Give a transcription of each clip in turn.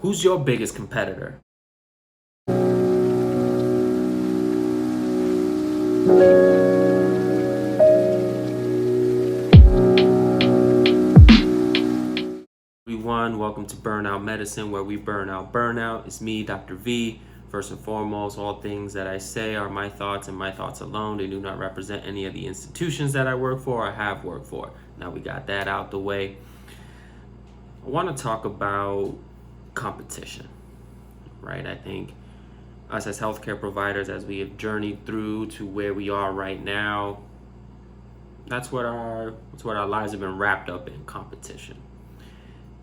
Who's your biggest competitor? Everyone, welcome to Burnout Medicine, where we burn out burnout. It's me, Dr. V. First and foremost, all things that I say are my thoughts and my thoughts alone. They do not represent any of the institutions that I work for or have worked for. Now we got that out the way. I want to talk about competition, right? I think us as healthcare providers, as we have journeyed through to where we are right now, that's what our lives have been wrapped up in: competition.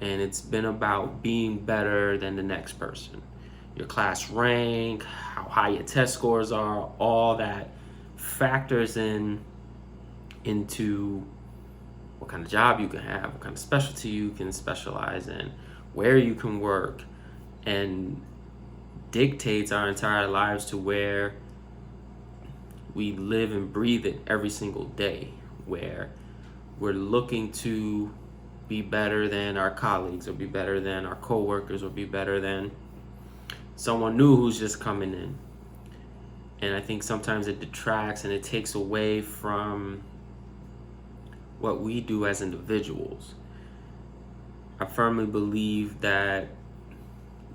And it's been about being better than the next person. Your class rank, how high your test scores are, all that factors into what kind of job you can have, what kind of specialty you can specialize in, where you can work, and dictates our entire lives to where we live and breathe it every single day, where we're looking to be better than our colleagues, or be better than our coworkers, or be better than someone new who's just coming in. And I think sometimes it detracts and it takes away from what we do as individuals. I firmly believe that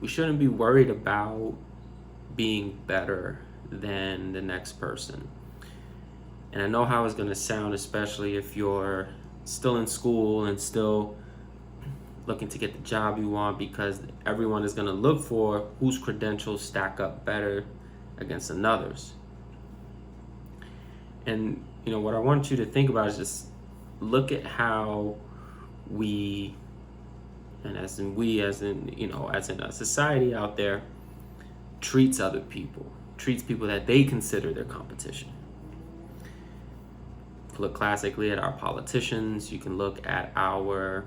we shouldn't be worried about being better than the next person. And I know how it's going to sound, especially if you're still in school and still looking to get the job you want, because everyone is going to look for whose credentials stack up better against another's. And what I want you to think about is just look at how we, and as in a society out there, treats other people, treats people that they consider their competition. Look classically at our politicians. You can look at our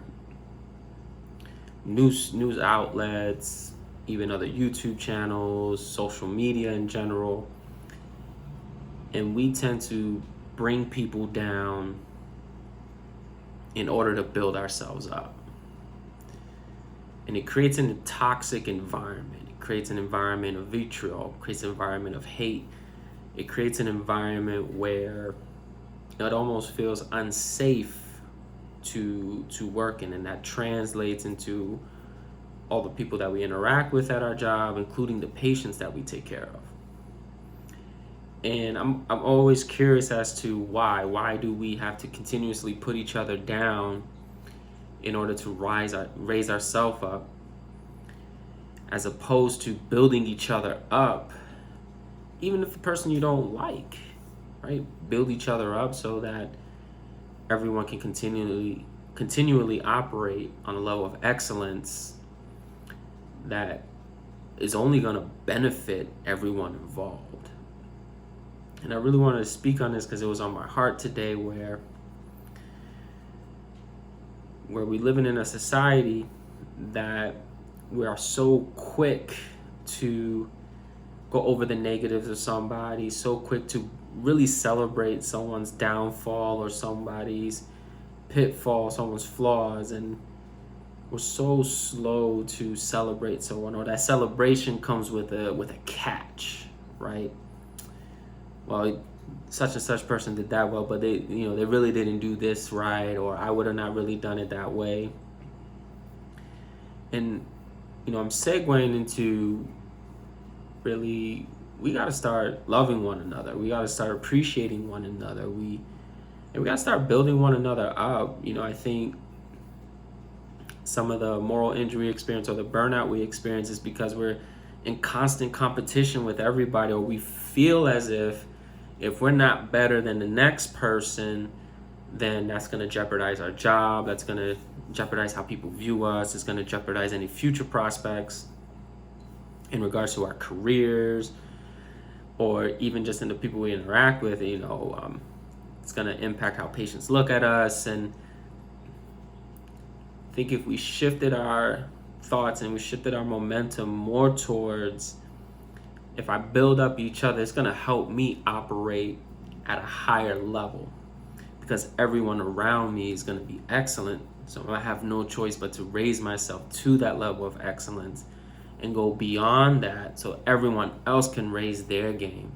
news outlets, even other YouTube channels, social media in general. And we tend to bring people down in order to build ourselves up. And it creates a toxic environment. It creates an environment of vitriol, creates an environment of hate. It creates an environment where it almost feels unsafe to work in, and that translates into all the people that we interact with at our job, including the patients that we take care of. And I'm always curious as to why do we have to continuously put each other down in order to raise ourselves up, as opposed to building each other up, even if the person you don't like, right? Build each other up so that everyone can continually operate on a level of excellence that is only going to benefit everyone involved. And I really wanted to speak on this because it was on my heart today, where we living in a society that we are so quick to go over the negatives of somebody, so quick to really celebrate someone's downfall or somebody's pitfall, someone's flaws, and we're so slow to celebrate someone, or that celebration comes with a catch, right? Well, such and such person did that well, but they really didn't do this right, or I would have not really done it that way. And I'm segueing into, really, we got to start loving one another. We got to start appreciating one another. We got to start building one another up. I think some of the moral injury experience or the burnout we experience is because we're in constant competition with everybody, or we feel as if we're not better than the next person, then that's going to jeopardize our job. That's going to jeopardize how people view us. It's going to jeopardize any future prospects in regards to our careers, or even just in the people we interact with. It's going to impact how patients look at us. And I think if we shifted our thoughts and we shifted our momentum more towards, if I build up each other, it's going to help me operate at a higher level, because everyone around me is going to be excellent. So I have no choice but to raise myself to that level of excellence. and go beyond that so everyone else can raise their game.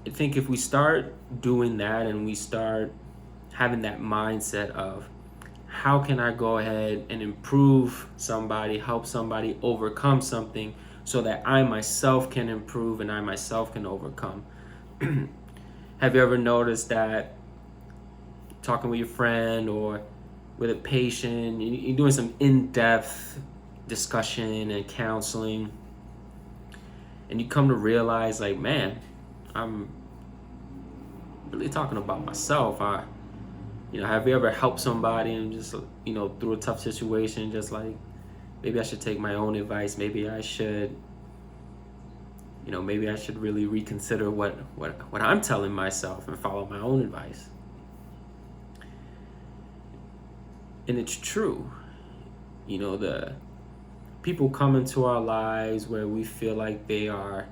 I think if we start doing that and we start having that mindset of how can I go ahead and improve somebody, help somebody overcome something so that I myself can improve and I myself can overcome. Have you ever noticed that talking with your friend or with a patient, you're doing some in-depth discussion and counseling, and you come to realize, like, man, I'm really talking about myself. Have you ever helped somebody and just, through a tough situation, just like, maybe I should take my own advice. Maybe I should really reconsider what I'm telling myself and follow my own advice. And it's true. The people come into our lives where we feel like they are,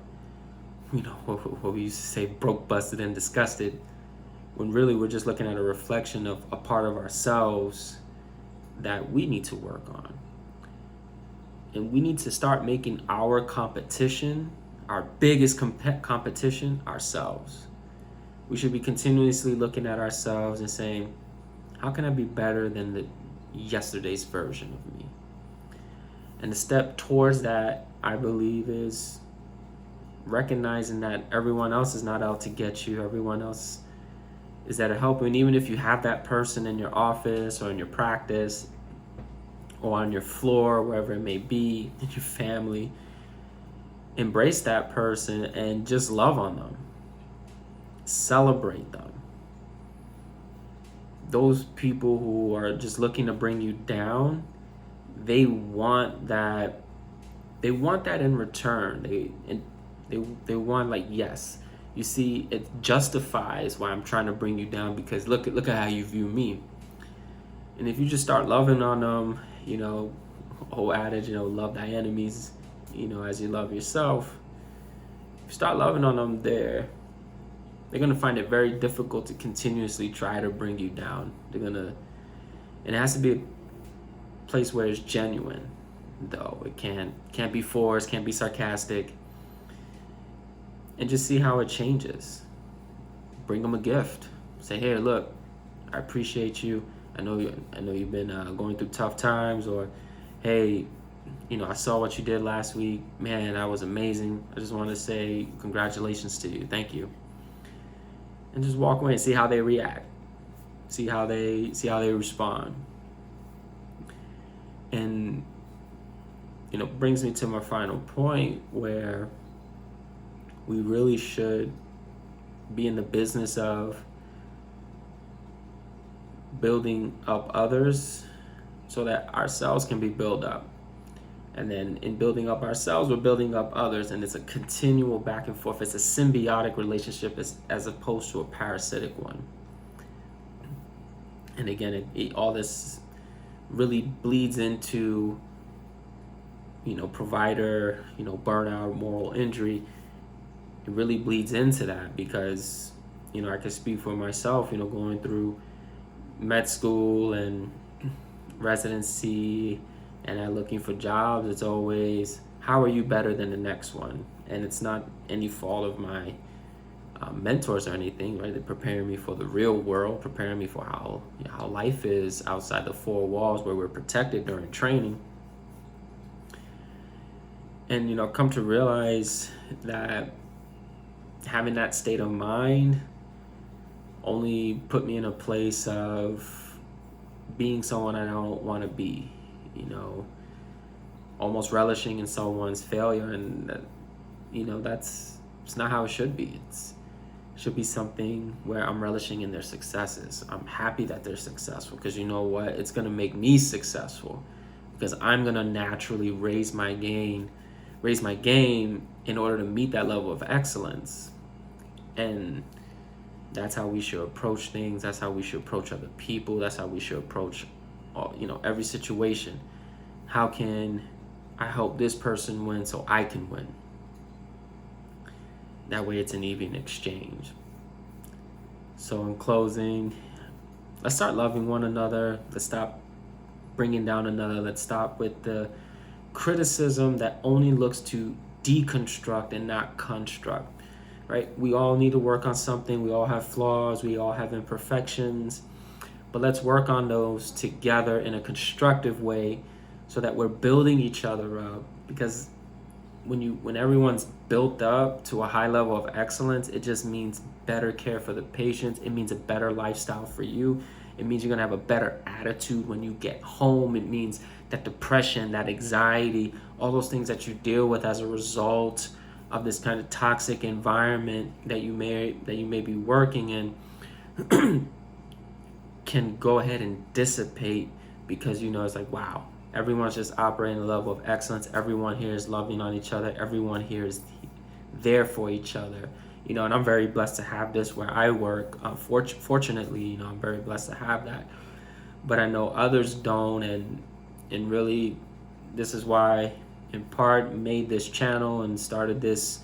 what we used to say, broke, busted, and disgusted, when really we're just looking at a reflection of a part of ourselves that we need to work on. And we need to start making our competition, our biggest competition, ourselves. We should be continuously looking at ourselves and saying, how can I be better than the yesterday's version of me? And the step towards that, I believe, is recognizing that everyone else is not out to get you. Everyone else is there to help you. And even if you have that person in your office or in your practice or on your floor, wherever it may be, in your family, embrace that person and just love on them. Celebrate them. Those people who are just looking to bring you down, they want that in return. They want, like, yes, you see, it justifies why I'm trying to bring you down, because look at how you view me. And if you just start loving on them, whole adage, love thy enemies, as you love yourself. If you start loving on them, they're going to find it very difficult to continuously try to bring you down. And it has to be a place where it's genuine, though. It can't be forced, can't be sarcastic. And just see how it changes. Bring them a gift. Say, hey, look, I appreciate you. I know you've been going through tough times. Or, hey, I saw what you did last week. Man, that was amazing. I just want to say congratulations to you. Thank you. And just walk away and see how they react. See how they respond. And brings me to my final point, where we really should be in the business of building up others so that ourselves can be built up. And then in building up ourselves, we're building up others, and it's a continual back and forth. It's a symbiotic relationship as opposed to a parasitic one. And again, all this really bleeds into, provider, burnout, moral injury. It really bleeds into that because, I can speak for myself, going through med school and residency and looking for jobs. It's always, how are you better than the next one? And it's not any fault of my mentors or anything, right? They're preparing me for the real world, preparing me for how life is outside the four walls where we're protected during training. And, come to realize that having that state of mind only put me in a place of being someone I don't want to be, almost relishing in someone's failure. And it's not how it should be. It should be something where I'm relishing in their successes. I'm happy that they're successful, because you know what? It's going to make me successful, because I'm going to naturally raise my game in order to meet that level of excellence. And that's how we should approach things. That's how we should approach other people. That's how we should approach, every situation. How can I help this person win so I can win? That way it's an even exchange. So in closing, let's start loving one another. Let's stop bringing down another. Let's stop with the criticism that only looks to deconstruct and not construct, right? We all need to work on something. We all have flaws. We all have imperfections. But let's work on those together in a constructive way so that we're building each other up. Because when everyone's built up to a high level of excellence, it just means better care for the patients. It means a better lifestyle for you. It means you're gonna have a better attitude when you get home. It means that depression, that anxiety, all those things that you deal with as a result of this kind of toxic environment that you may be working in can go ahead and dissipate, because it's like, wow, everyone's just operating at a level of excellence. Everyone here is loving on each other. Everyone here is there for each other. And I'm very blessed to have this where I work. Fortunately, I'm very blessed to have that. But I know others don't, and really, this is why, in part, made this channel and started this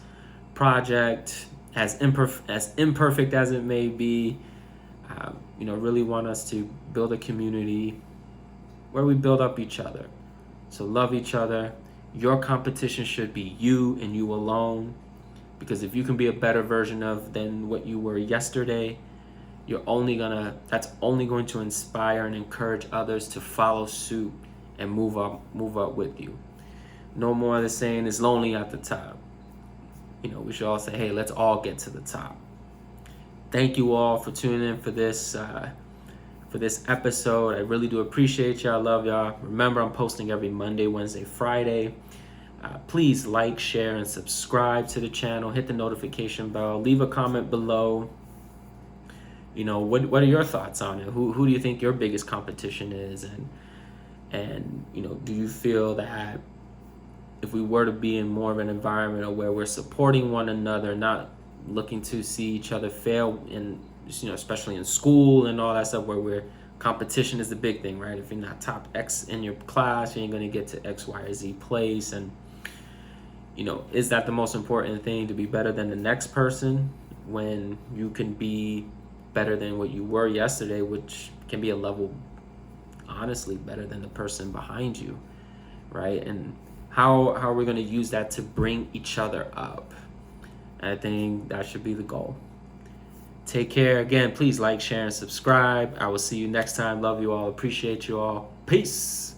project, as imperfect as it may be. Really want us to build a community where we build up each other. So love each other. Your competition should be you and you alone. Because if you can be a better version than what you were yesterday, that's only going to inspire and encourage others to follow suit and move up with you. No more of the saying, it's lonely at the top. We should all say, hey, let's all get to the top. Thank you all for tuning in for this episode. I really do appreciate y'all. I love y'all. Remember, I'm posting every Monday, Wednesday, Friday. Please like, share, and subscribe to the channel. Hit the notification bell. Leave a comment below. What are your thoughts on it? Who do you think your biggest competition is? And do you feel that if we were to be in more of an environment where we're supporting one another, not looking to see each other fail, especially in school and all that stuff, where competition is the big thing, right? If you're not top X in your class, you ain't going to get to X, Y, or Z place. And is that the most important thing, to be better than the next person, when you can be better than what you were yesterday, which can be a level, honestly, better than the person behind you, right? And how are we going to use that to bring each other up? I think that should be the goal. Take care. Again, please like, share, and subscribe. I will see you next time. Love you all. Appreciate you all. Peace.